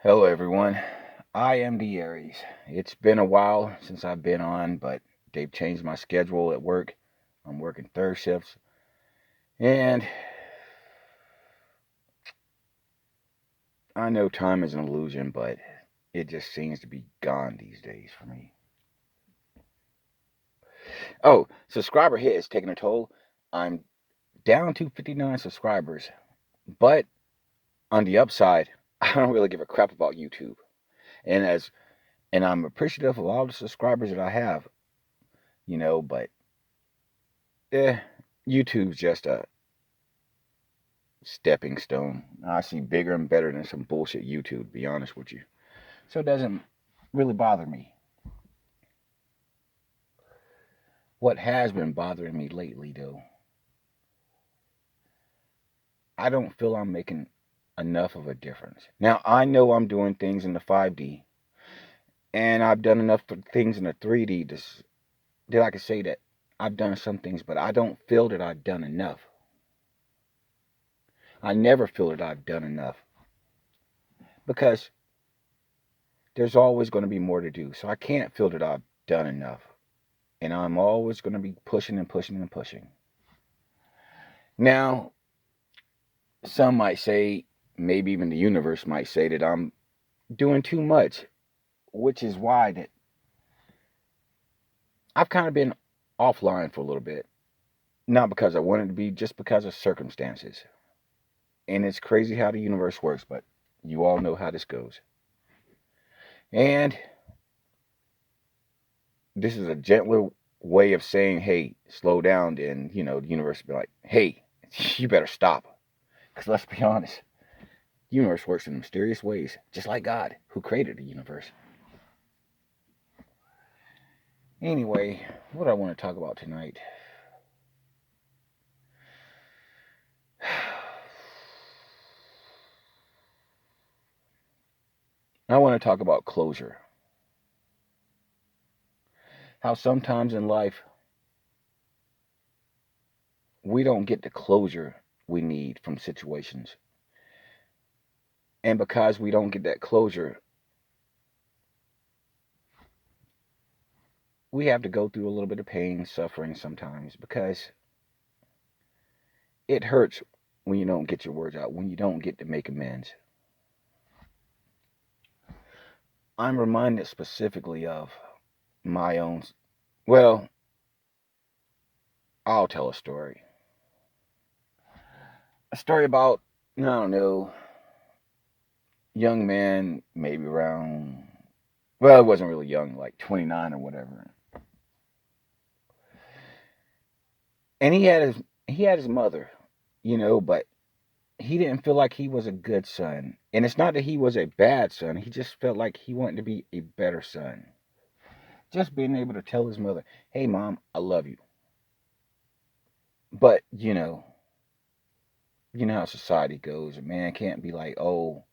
Hello, everyone. I am the Aries. It's been a while since I've been on, but they've changed my schedule at work. I'm working third shifts, and I know time is an illusion, but it just seems to be gone these days for me. Oh, subscriber hit is taking a toll. I'm down to 59 subscribers, but on the upside, I don't really give a crap about YouTube. And as and I'm appreciative of all the subscribers that I have, but eh, YouTube's just a stepping stone. I see bigger and better than some bullshit YouTube, to be honest with you. So it doesn't really bother me. What has been bothering me lately, though, I don't feel I'm making enough of a difference. Now, I know I'm doing things in the 5D, and I've done enough things in the 3D that I can say that I've done some things, but I don't feel that I've done enough. I never feel that I've done enough because there's always going to be more to do. So I can't feel that I've done enough. And I'm always going to be pushing and pushing and pushing. Now, some might say, maybe even the universe might say that I'm doing too much, which is why that I've kind of been offline for a little bit. Not because I wanted to be, just because of circumstances. And it's crazy how the universe works, but you all know how this goes. And this is a gentler way of saying, hey, slow down. And, the universe will be like, hey, you better stop. Because let's be honest, the universe works in mysterious ways, just like God, who created the universe. Anyway, what I want to talk about tonight. I want to talk about closure. How sometimes in life, we don't get the closure we need from situations. And because we don't get that closure, we have to go through a little bit of pain, suffering sometimes, because it hurts when you don't get your words out, when you don't get to make amends. I'm reminded specifically of my own. Well, I'll tell a story. A story about, I don't know, young man, maybe around, well, it wasn't really young, like 29 or whatever. And he had his mother, but he didn't feel like he was a good son. And it's not that he was a bad son. He just felt like he wanted to be a better son. Just being able to tell his mother, "Hey mom, I love you." But, you know how society goes. A man can't be like, "Oh,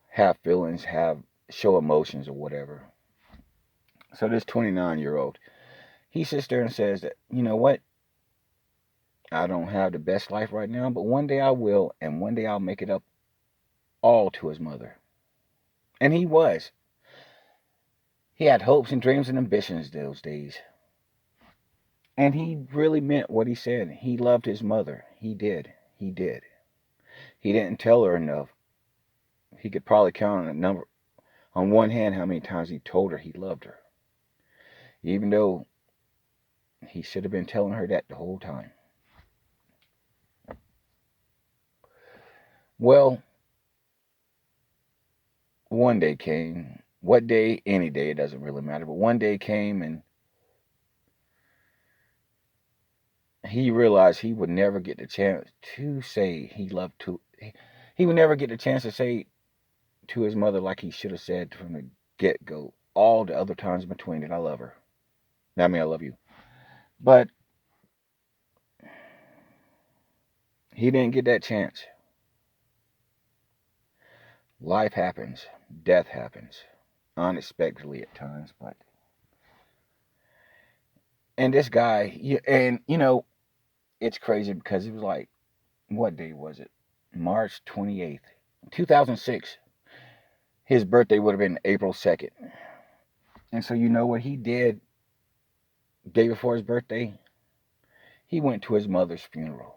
have feelings, have show emotions or whatever." So this 29-year-old, he sits there and says that, "You know what? I don't have the best life right now, but one day I will, and one day I'll make it up all to his mother." And he was. He had hopes and dreams and ambitions those days. And he really meant what he said. He loved his mother. He did. He did. He didn't tell her enough. He could probably count on one hand how many times he told her he loved her. Even though he should have been telling her that the whole time. Well, one day came. What day? Any day, it doesn't really matter. But one day came and he realized he would never get the chance to say he loved to. He would never get the chance to say to his mother like he should have said from the get go. All the other times in between that I love her. I mean, I love you. But he didn't get that chance. Life happens. Death happens. Unexpectedly at times, but. And this guy, and it's crazy because it was like, what day was it? March 28th, 2006. His birthday would have been April 2nd. And so you know what he did day before his birthday? He went to his mother's funeral.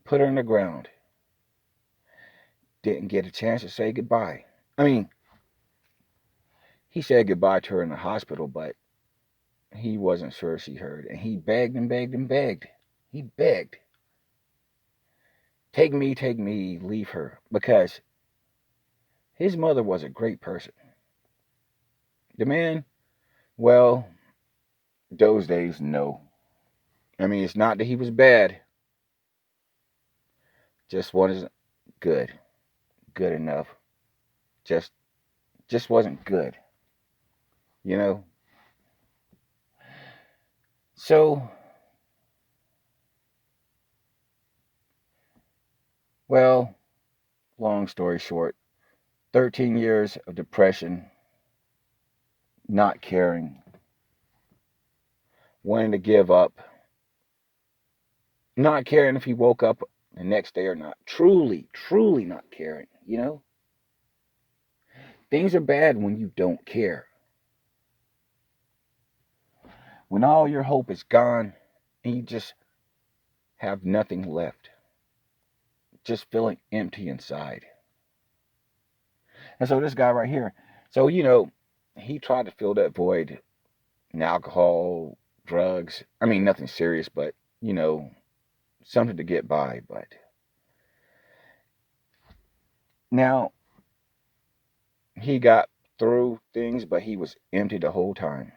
Put her in the ground. Didn't get a chance to say goodbye. I mean, he said goodbye to her in the hospital, but he wasn't sure she heard. And he begged and begged and begged. He begged. Take me, leave her. Because his mother was a great person. The man, well, those days, no. I mean, it's not that he was bad. Just wasn't good. Good enough. Just wasn't good. You know? So, well, long story short, 13 years of depression, not caring, wanting to give up, not caring if he woke up the next day or not. Truly not caring, you know? Things are bad when you don't care. When all your hope is gone and you just have nothing left. Just feeling empty inside. And so this guy right here, so you know, he tried to fill that void in alcohol, drugs. I mean, nothing serious, but you know, something to get by. But now he got through things, but he was empty the whole time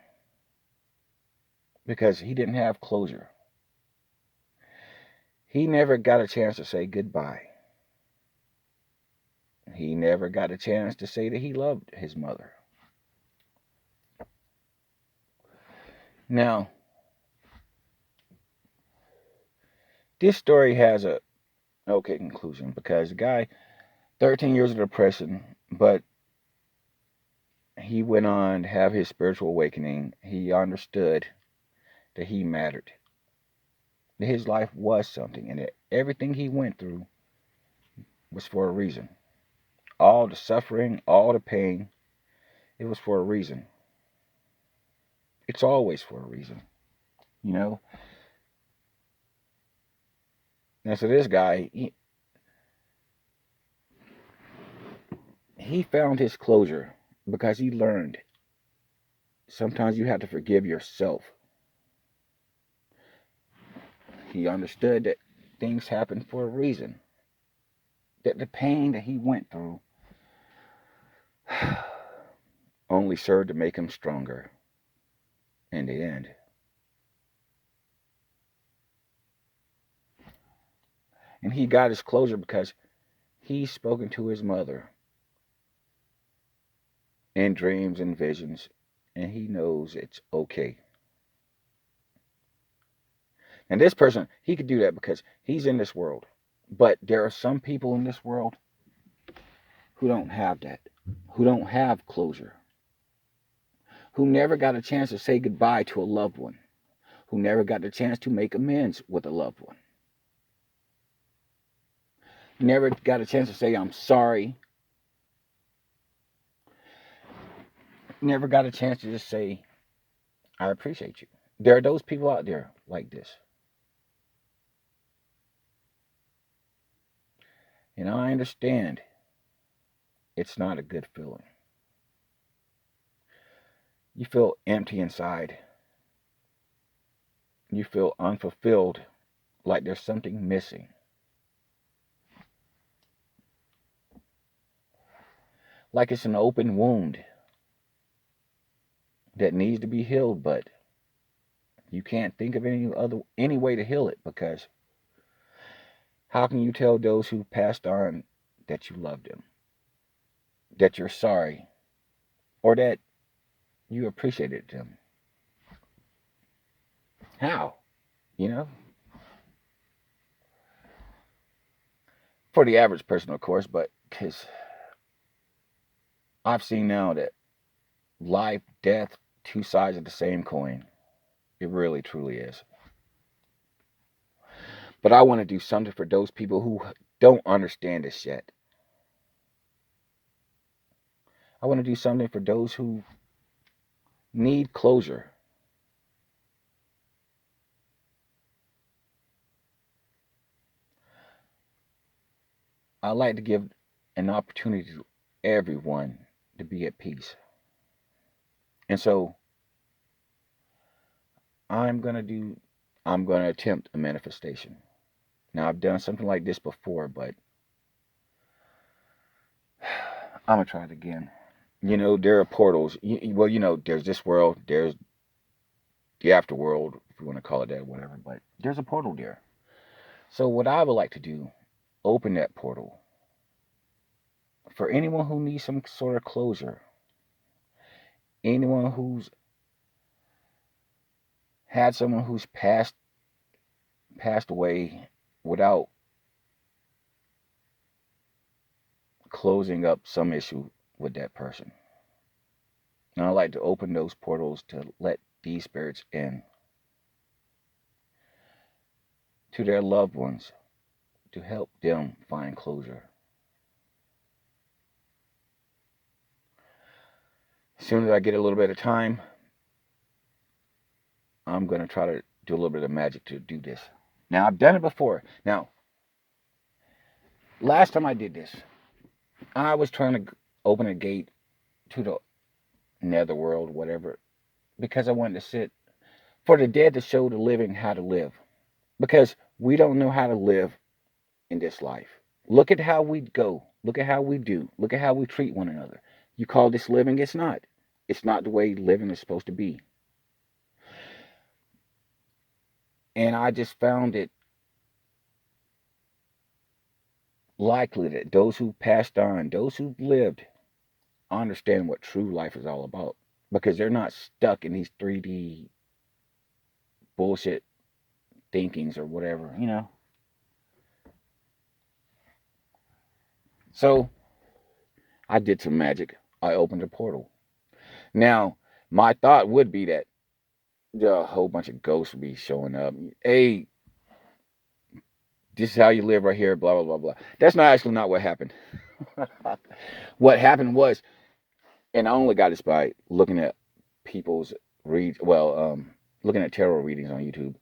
because he didn't have closure. He never got a chance to say goodbye. He never got a chance to say that he loved his mother. Now, this story has a okay conclusion because the guy, 13 years of depression, but he went on to have his spiritual awakening. He understood that he mattered, that his life was something, and that everything he went through was for a reason. All the suffering, all the pain, it was for a reason. It's always for a reason, you know? And so this guy, he found his closure because he learned sometimes you have to forgive yourself. He understood that things happen for a reason. That the pain that he went through only served to make him stronger in the end. And he got his closure because he's spoken to his mother in dreams and visions, and he knows it's okay. And this person, he could do that because he's in this world. But there are some people in this world who don't have that, who don't have closure, who never got a chance to say goodbye to a loved one, who never got the chance to make amends with a loved one. Never got a chance to say, I'm sorry. Never got a chance to just say, I appreciate you. There are those people out there like this. And I understand it's not a good feeling. You feel empty inside. You feel unfulfilled, like there's something missing. Like it's an open wound that needs to be healed, but you can't think of any way to heal it, because how can you tell those who passed on that you love them, that you're sorry, or that you appreciated them? How? You know? For the average person, of course, but because I've seen now that life, death, two sides of the same coin. It really, truly is. But I want to do something for those people who don't understand this yet. I want to do something for those who need closure. I like to give an opportunity to everyone to be at peace. And so I'm going to do, I'm going to attempt a manifestation. Now, I've done something like this before, but I'm going to try it again. You know, there are portals. Well, you know, there's this world, there's the afterworld, if you want to call it that, whatever, but there's a portal there. So, what I would like to do, open that portal for anyone who needs some sort of closure, anyone who's had someone who's passed away without closing up some issue with that person. And I like to open those portals to let these spirits in to their loved ones to help them find closure. As soon as I get a little bit of time, I'm going to try to do a little bit of magic to do this. Now, I've done it before. Now, last time I did this, I was trying to open a gate to the netherworld, whatever, because I wanted to sit for the dead to show the living how to live. Because we don't know how to live in this life. Look at how we go. Look at how we do. Look at how we treat one another. You call this living? It's not. It's not the way living is supposed to be. And I just found it likely that those who passed on, those who lived, understand what true life is all about. Because they're not stuck in these 3D bullshit thinkings or whatever, you know. So I did some magic. I opened a portal. Now, my thought would be that a whole bunch of ghosts would be showing up. Hey, this is how you live right here, blah, blah, blah, blah. That's actually not what happened. What happened was, and I only got this by looking at people's looking at tarot readings on YouTube,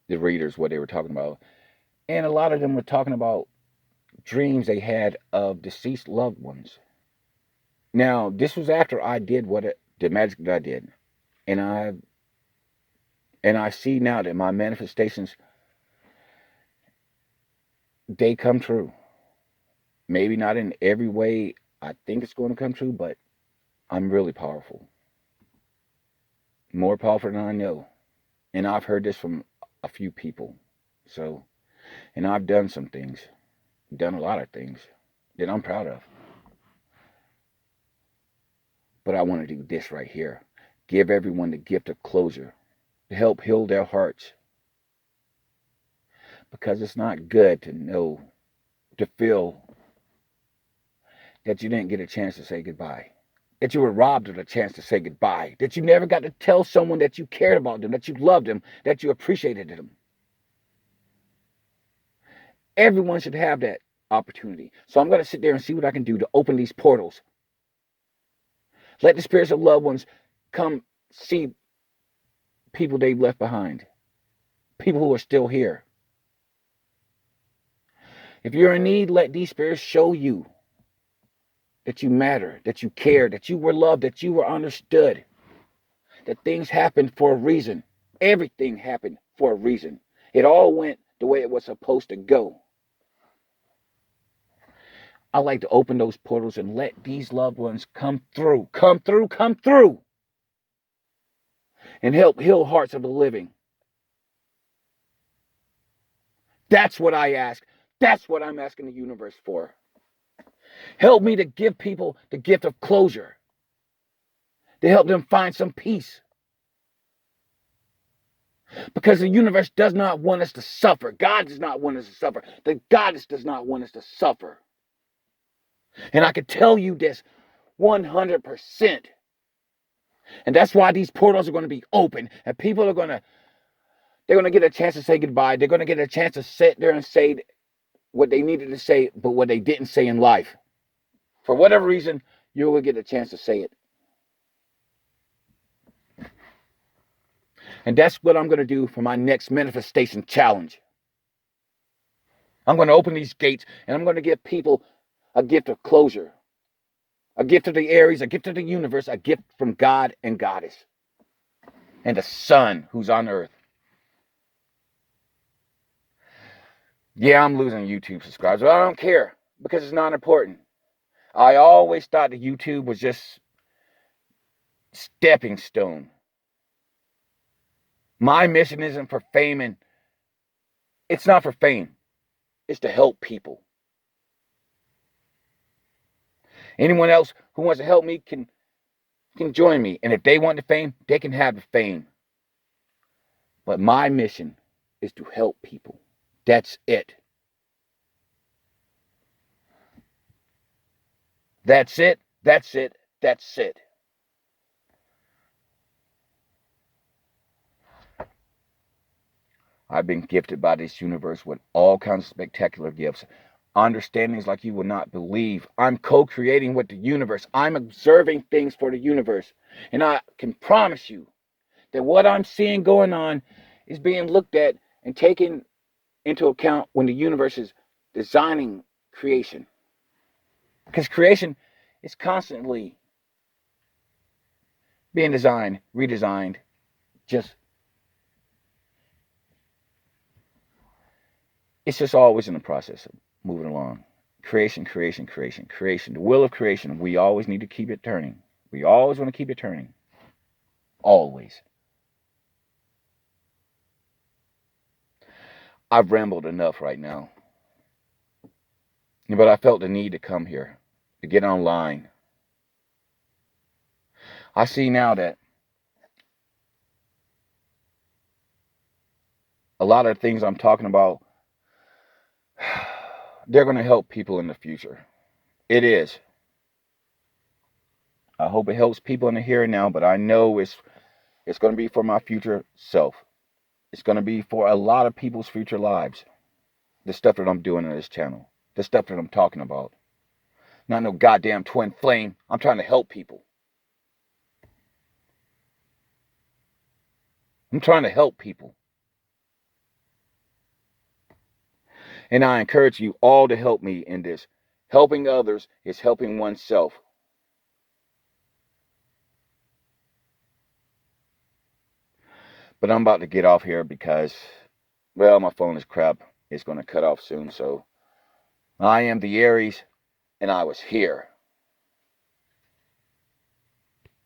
the readers, what they were talking about. And a lot of them were talking about dreams they had of deceased loved ones. Now, this was after I did the magic that I did. And I see now that my manifestations, they come true. Maybe not in every way I think it's going to come true, but I'm really powerful. More powerful than I know. And I've heard this from a few people. So, and I've done some things, done a lot of things that I'm proud of. But I want to do this right here. Give everyone the gift of closure to help heal their hearts. Because it's not good to feel that you didn't get a chance to say goodbye. That you were robbed of a chance to say goodbye. That you never got to tell someone that you cared about them, that you loved them, that you appreciated them. Everyone should have that opportunity. So I'm going to sit there and see what I can do to open these portals. Let the spirits of loved ones come see people they've left behind. People who are still here. If you're in need, let these spirits show you that you matter, that you care, that you were loved, that you were understood, that things happened for a reason. Everything happened for a reason. It all went the way it was supposed to go. I like to open those portals and let these loved ones come through, and help heal hearts of the living. That's what I ask. That's what I'm asking the universe for. Help me to give people the gift of closure, to help them find some peace. Because the universe does not want us to suffer. God does not want us to suffer. The goddess does not want us to suffer. And I can tell you this 100%. And that's why these portals are going to be open. And people are they're going to get a chance to say goodbye. They're going to get a chance to sit there and say what they needed to say, but what they didn't say in life. For whatever reason, you will get a chance to say it. And that's what I'm going to do for my next manifestation challenge. I'm going to open these gates and I'm going to give people a gift of closure, a gift of the Aries, a gift of the universe, a gift from God and Goddess and the sun who's on earth. Yeah, I'm losing YouTube subscribers, but I don't care because it's not important. I always thought that YouTube was just stepping stone. My mission isn't for fame, and it's not for fame. It's to help people. Anyone else who wants to help me can join me. And if they want the fame, they can have the fame. But my mission is to help people. That's it. That's it. That's it. That's it. I've been gifted by this universe with all kinds of spectacular gifts. Understandings like you would not believe. I'm co-creating with the universe. I'm observing things for the universe. And I can promise you that what I'm seeing going on is being looked at and taken into account when the universe is designing creation. Because creation is constantly being designed, redesigned, it's just always in the process of moving along. Creation, creation, creation, creation. The wheel of creation, we always need to keep it turning. We always want to keep it turning. Always. I've rambled enough right now. But I felt the need to come here, to get online. I see now that a lot of things I'm talking about, they're going to help people in the future. It is. I hope it helps people in the here and now, but I know it's going to be for my future self. It's going to be for a lot of people's future lives. The stuff that I'm doing on this channel. The stuff that I'm talking about. Not no goddamn twin flame. I'm trying to help people. I'm trying to help people. And I encourage you all to help me in this. Helping others is helping oneself. But I'm about to get off here because, well, my phone is crap. It's going to cut off soon. So I am the Aries, and I was here.